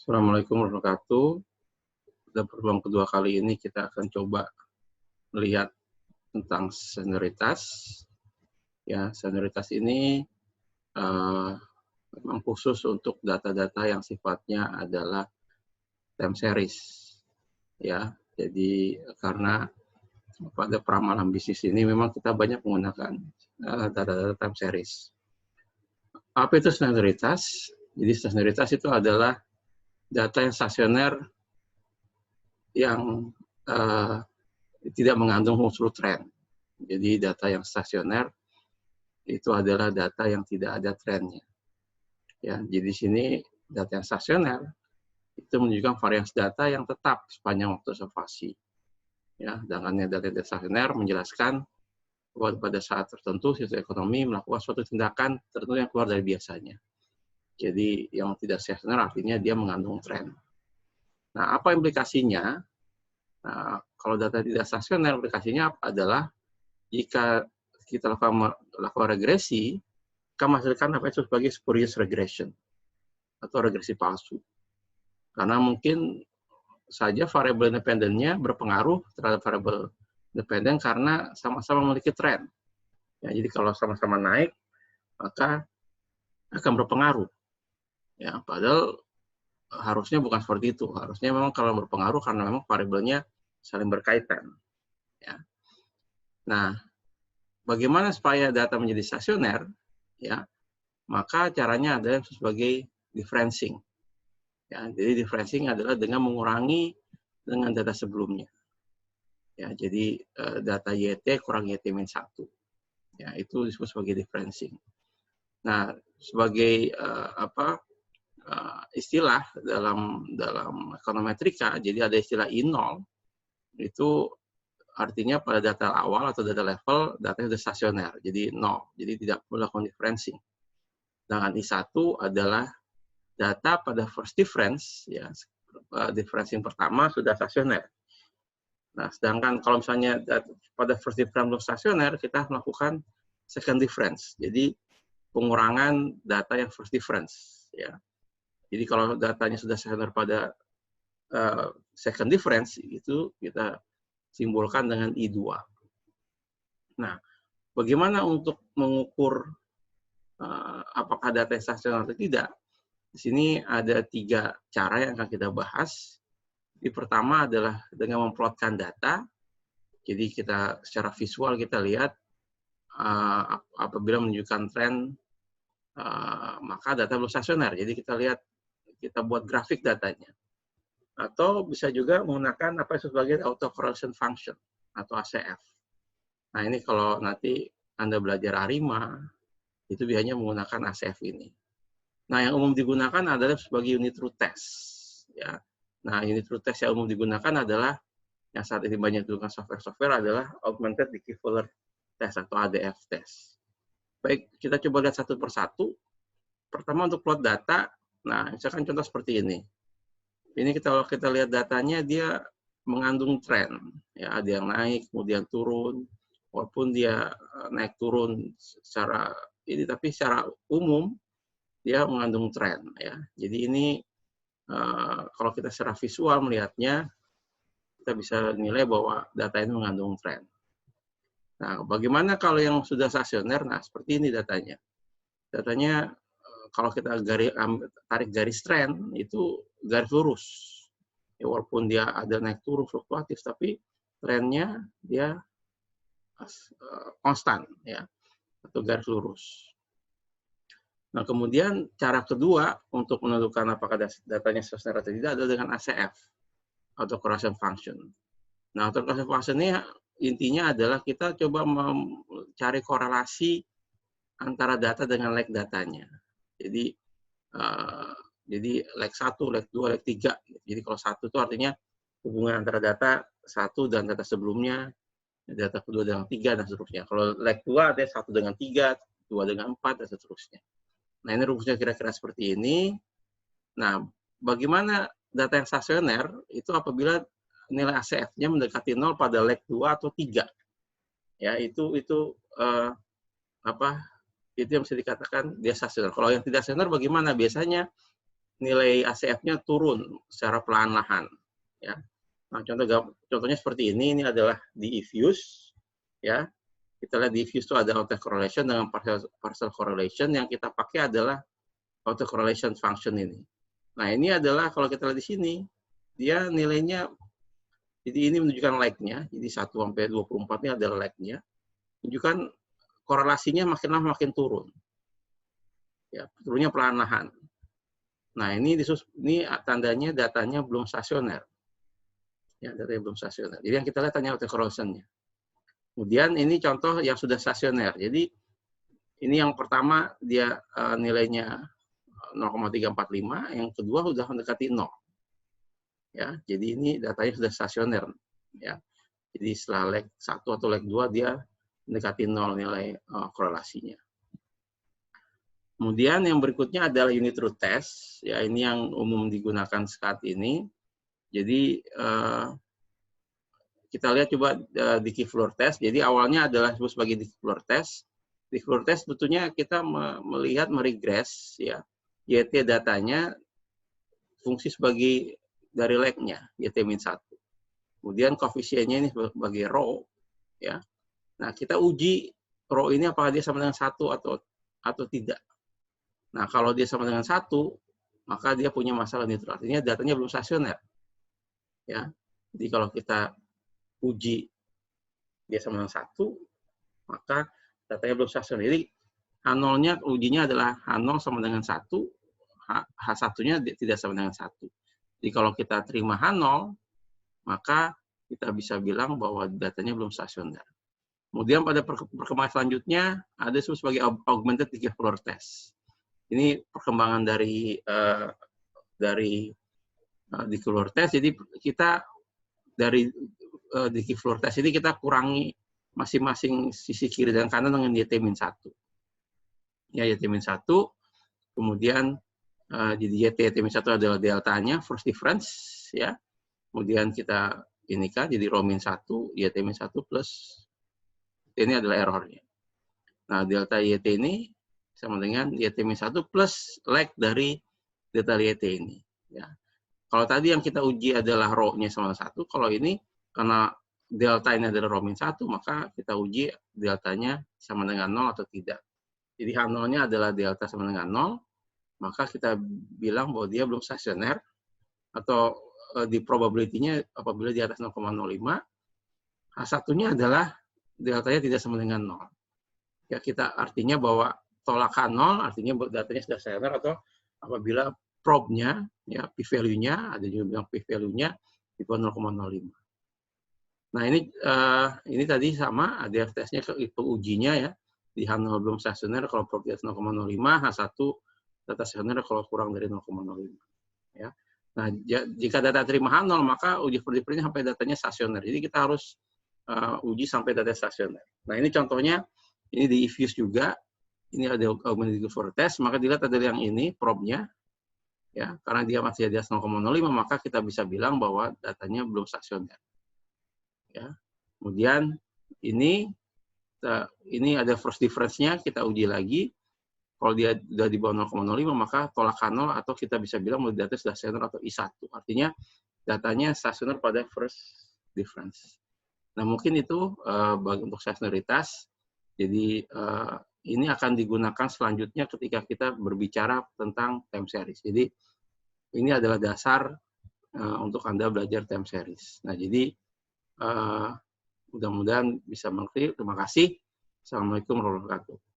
Assalamualaikum warahmatullahi wabarakatuh. Pada pertemuan kedua kali ini kita akan coba melihat tentang senioritas. Ya, senioritas ini memang khusus untuk data-data yang sifatnya adalah time series. Ya, jadi karena pada peramalan bisnis ini memang kita banyak menggunakan data-data time series. Apa itu senioritas? Jadi senioritas itu adalah data yang stasioner yang tidak mengandung unsur tren. Jadi data yang stasioner itu adalah data yang tidak ada trennya. Ya, jadi di sini data yang stasioner itu menunjukkan variasi data yang tetap sepanjang waktu observasi. Ya, sedangkan data stasioner menjelaskan bahwa pada saat tertentu situs ekonomi melakukan suatu tindakan tertentu yang keluar dari biasanya. Jadi yang tidak stasioner artinya dia mengandung tren. Nah, apa implikasinya? Nah, kalau data tidak stasioner, implikasinya adalah jika kita lakukan regresi, akan menghasilkan apa itu sebagai spurious regression atau regresi palsu. Karena mungkin saja variabel independennya berpengaruh terhadap variabel independen karena sama-sama memiliki tren. Ya, jadi kalau sama-sama naik, maka akan berpengaruh. Ya, padahal harusnya bukan seperti itu. Harusnya memang kalau berpengaruh karena memang variabelnya saling berkaitan. Ya. Nah, bagaimana supaya data menjadi stasioner? Ya, maka caranya adalah sebagai differencing. Ya, jadi differencing adalah dengan mengurangi dengan data sebelumnya. Ya, jadi data YT kurang YT-1. Ya, itu disebut sebagai differencing. Nah, sebagai istilah dalam ekonometrika, jadi ada istilah I0, itu artinya pada data awal atau data level, datanya sudah stasioner, jadi 0, jadi tidak melakukan differencing. Sedangkan I1 adalah data pada first difference, ya, differencing pertama sudah stasioner. Nah, sedangkan kalau misalnya pada first difference stasioner, kita melakukan second difference, jadi pengurangan data yang first difference. Ya. Jadi kalau datanya sudah stasioner pada second difference, itu kita simbolkan dengan I2. Nah, bagaimana untuk mengukur apakah data stasioner atau tidak? Di sini ada 3 cara yang akan kita bahas. Yang pertama adalah dengan memplotkan data. Jadi kita secara visual kita lihat apabila menunjukkan tren, maka data belum stasioner. Jadi kita lihat, kita buat grafik datanya. Atau bisa juga menggunakan apa sebagai autocorrelation function atau ACF. Nah, ini kalau nanti Anda belajar ARIMA, itu biasanya menggunakan ACF ini. Nah, yang umum digunakan adalah sebagai unit root test. Ya. Nah, unit root test yang umum digunakan adalah yang saat ini banyak digunakan software adalah Augmented Decay-Fuller Test atau ADF test. Baik, kita coba lihat satu persatu. Pertama untuk plot data, nah misalkan contoh seperti ini. Ini kalau kita lihat datanya, dia mengandung tren. Ya, ada yang naik, kemudian turun. Walaupun dia naik turun secara ini, tapi secara umum dia mengandung tren. Ya. Jadi ini kalau kita secara visual melihatnya, kita bisa nilai bahwa data ini mengandung tren. Nah, bagaimana kalau yang sudah stasioner? Nah, seperti ini datanya. Datanya kalau kita tarik garis tren, itu garis lurus. Ya, walaupun dia ada naik turun fluktuatif, tapi trennya dia konstan, ya, atau garis lurus. Nah, kemudian cara kedua untuk menentukan apakah datanya stasioner atau tidak adalah dengan ACF, atau correlation function. Nah, untuk correlation function ini intinya adalah kita coba mencari korelasi antara data dengan lag datanya. Jadi lag 1, lag 2, lag 3. Jadi kalau 1 itu artinya hubungan antara data 1 dan data sebelumnya, data kedua dengan 3, dan seterusnya. Kalau lag 2 ada 1 dengan 3, 2 dengan 4, dan seterusnya. Nah, ini rumusnya kira-kira seperti ini. Nah, bagaimana data yang stasioner itu apabila nilai ACF-nya mendekati 0 pada lag 2 atau 3. Ya, itu yang bisa dikatakan dia stasioner. Kalau yang tidak stasioner bagaimana? Biasanya nilai ACF-nya turun secara perlahan-lahan. Ya. Nah, contohnya seperti ini adalah di diffuse, ya. Kita lihat di diffuse itu ada autocorrelation dengan partial correlation, yang kita pakai adalah autocorrelation function ini. Nah, ini adalah kalau kita lihat di sini, dia nilainya, jadi ini menunjukkan lag-nya, jadi 1 sampai 24 ini adalah lag-nya, menunjukkan korelasinya makin lama makin turun. Ya, turunnya perlahan-lahan. Nah, ini tandanya datanya belum stasioner. Ya, datanya belum stasioner. Jadi yang kita lihat hanya autocorrelation-nya. Kemudian ini contoh yang sudah stasioner. Jadi ini yang pertama dia nilainya 0,345, yang kedua sudah mendekati 0. Ya, jadi ini datanya sudah stasioner. Ya, jadi setelah leg 1 atau leg 2 dia mendekati 0 nilai korelasinya. Kemudian yang berikutnya adalah unit root test. Ya, ini yang umum digunakan saat ini. Jadi kita lihat coba Dickey Fluor test. Jadi awalnya adalah disebut sebagai Dickey Fluor test. Dickey Fluor test sebetulnya kita melihat meregress ya YT datanya fungsi sebagai dari lag-nya YT-1. Kemudian koefisiennya ini sebagai rho ya. Nah, kita uji rho ini apakah dia sama dengan 1 atau tidak. Nah, kalau dia sama dengan 1, maka dia punya masalah neutral. Artinya datanya belum stasioner. Ya. Jadi kalau kita uji dia sama dengan 1, maka datanya belum stasioner. Jadi H0-nya ujinya adalah H0 sama dengan 1, H1-nya tidak sama dengan 1. Jadi kalau kita terima H0, maka kita bisa bilang bahwa datanya belum stasioner. Kemudian pada perkembangan selanjutnya ada disebut sebagai augmented Dickey Fluor test. Ini perkembangan dari Dickey Fluor test. Jadi kita dari Dickey Fluor test ini kita kurangi masing-masing sisi kiri dan kanan dengan YT-1. Ya, YT-1. Kemudian jadi YT-1 adalah deltanya, first difference, ya. Kemudian kita ini kan jadi rho-1, YT-1 plus ini adalah errornya. Nah, delta YT ini sama dengan YT-1 plus lag dari delta YT ini. Ya. Kalau tadi yang kita uji adalah rho-nya sama 1, kalau ini karena delta ini adalah rho-1, maka kita uji deltanya sama dengan 0 atau tidak. Jadi H0-nya adalah delta sama dengan 0, maka kita bilang bahwa dia belum stasioner, atau di probability-nya apabila di atas 0,05, H1-nya adalah deltanya tidak sama dengan 0. Ya, kita artinya bahwa tolak H0 artinya datanya sudah stasioner, atau apabila probe-nya, ya, p-value-nya, ada juga bilang p-value-nya di bawah 0,05. Nah, ini tadi sama, ADF testnya itu ujinya ya, di H0 belum stasioner, kalau probe di atas 0,05, H1 data stasioner kalau kurang dari 0,05. Ya. Nah, jika data terima H0, maka uji difference sampai datanya stasioner. Jadi kita harus uji sampai data stasioner. Nah, ini contohnya, ini di diffuse juga, ini ada augmented Dickey Fluor test, maka dilihat ada yang ini, probe-nya, ya, karena dia masih di atas 0,05, maka kita bisa bilang bahwa datanya belum stasioner. Ya. Kemudian ini ada first difference-nya, kita uji lagi. Kalau dia sudah di bawah 0,05, maka tolak H0, atau kita bisa bilang bahwa data sudah stasioner atau I1. Artinya datanya stasioner pada first difference. Nah, mungkin itu untuk stasionaritas. Jadi ini akan digunakan selanjutnya ketika kita berbicara tentang time series. Jadi ini adalah dasar untuk Anda belajar time series. Nah, jadi mudah-mudahan bisa mengerti. Terima kasih. Assalamualaikum warahmatullahi wabarakatuh.